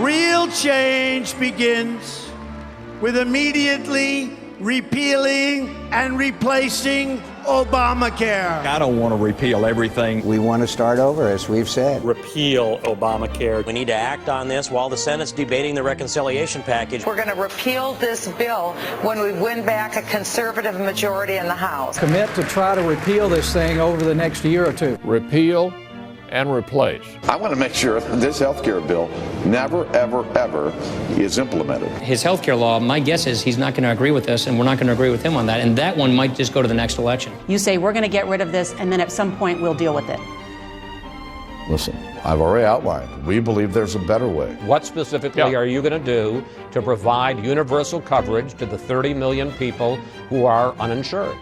Real change begins with immediately repealing and replacing Obamacare. I don't want to repeal everything. We want to start over, as we've said. Repeal Obamacare. We need to act on this while the Senate's debating the reconciliation package. We're going to repeal this bill when we win back a conservative majority in the House. Commit to try to repeal this thing over the next year or two. Repeal and replace. I want to make sure that this health care bill never, ever, ever is implemented. His health care law, my guess is he's not going to agree with us, and we're not going to agree with him on that, and that one might just go to the next election. You say we're going to get rid of this, and then at some point we'll deal with it. Listen, I've already outlined. We believe there's a better way. What specifically are you going to do to provide universal coverage to the 30 million people who are uninsured?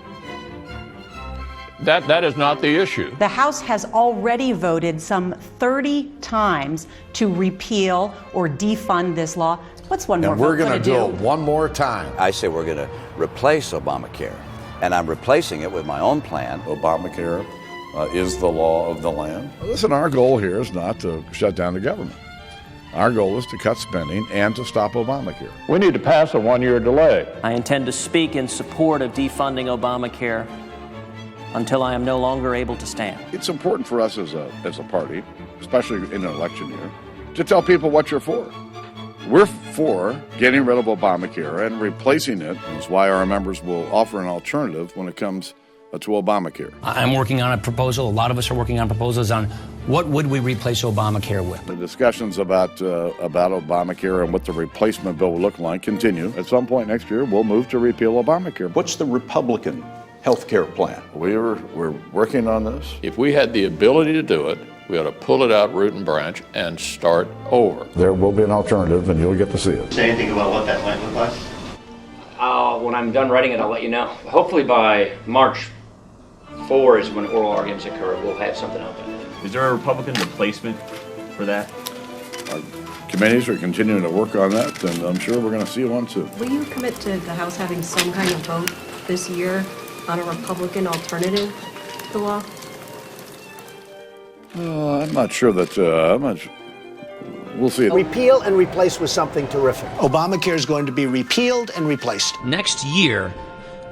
That is not the issue. The House has already voted some 30 times to repeal or defund this law. What's one more vote going to do? And we're going to do it one more time. I say we're going to replace Obamacare, and I'm replacing it with my own plan. Obamacare is the law of the land. Listen, our goal here is not to shut down the government. Our goal is to cut spending and to stop Obamacare. We need to pass a one-year delay. I intend to speak in support of defunding Obamacare until I am no longer able to stand. It's important for us as a party, especially in an election year, to tell people what you're for. We're for getting rid of Obamacare and replacing it. That's why our members will offer an alternative when it comes to Obamacare. I'm working on a proposal. A lot of us are working on proposals on what would we replace Obamacare with. The discussions about Obamacare and what the replacement bill will look like continue. At some point next year, we'll move to repeal Obamacare. What's the Republican health care plan? We're working on this. If we had the ability to do it, we ought to pull it out root and branch and start over. There will be an alternative, and you'll get to see it. Say anything about what that might look like? When I'm done writing it, I'll let you know. Hopefully by March 4 is when oral arguments occur. We'll have something out there. Is there a Republican replacement for that? Our committees are continuing to work on that, and I'm sure we're going to see one soon. Will you commit to the House having some kind of vote this year on a Republican alternative to the law? I'm not sure that, we'll see. Repeal and replace with something terrific. Obamacare is going to be repealed and replaced. Next year,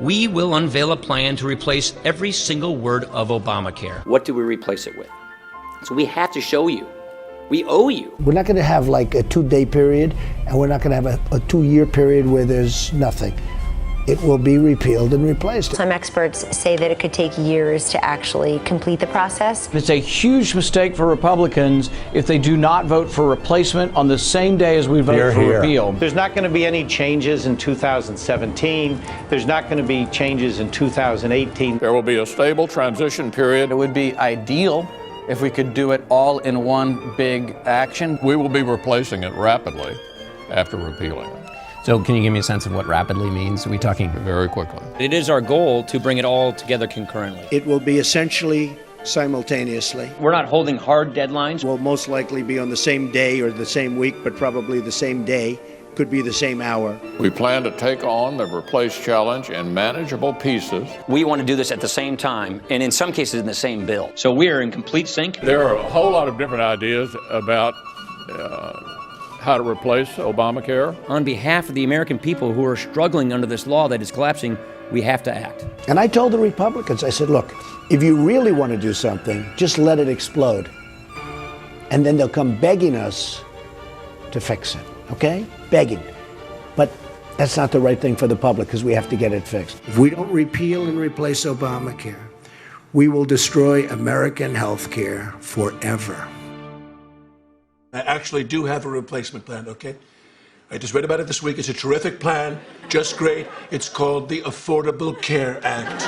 we will unveil a plan to replace every single word of Obamacare. What do we replace it with? So we have to show you. We owe you. We're not going to have like a 2-day period, and we're not going to have a 2-year period where there's nothing. It will be repealed and replaced. Some experts say that it could take years to actually complete the process. It's a huge mistake for Republicans if they do not vote for replacement on the same day as we vote for repeal. There's not going to be any changes in 2017. There's not going to be changes in 2018. There will be a stable transition period. It would be ideal if we could do it all in one big action. We will be replacing it rapidly after repealing it. So can you give me a sense of what rapidly means? Are we talking very quickly? It is our goal to bring it all together concurrently. It will be essentially simultaneously. We're not holding hard deadlines. Will most likely be on the same day or the same week, but probably the same day. Could be the same hour. We plan to take on the replace challenge in manageable pieces. We want to do this at the same time, and in some cases in the same bill. So we are in complete sync. There are a whole lot of different ideas about how to replace Obamacare. On behalf of the American people who are struggling under this law that is collapsing, we have to act. And I told the Republicans, I said, look, if you really want to do something, just let it explode. And then they'll come begging us to fix it, okay? Begging. But that's not the right thing for the public because we have to get it fixed. If we don't repeal and replace Obamacare, we will destroy American health care forever. I actually do have a replacement plan, okay? I just read about it this week. It's a terrific plan, just great. It's called the Affordable Care Act.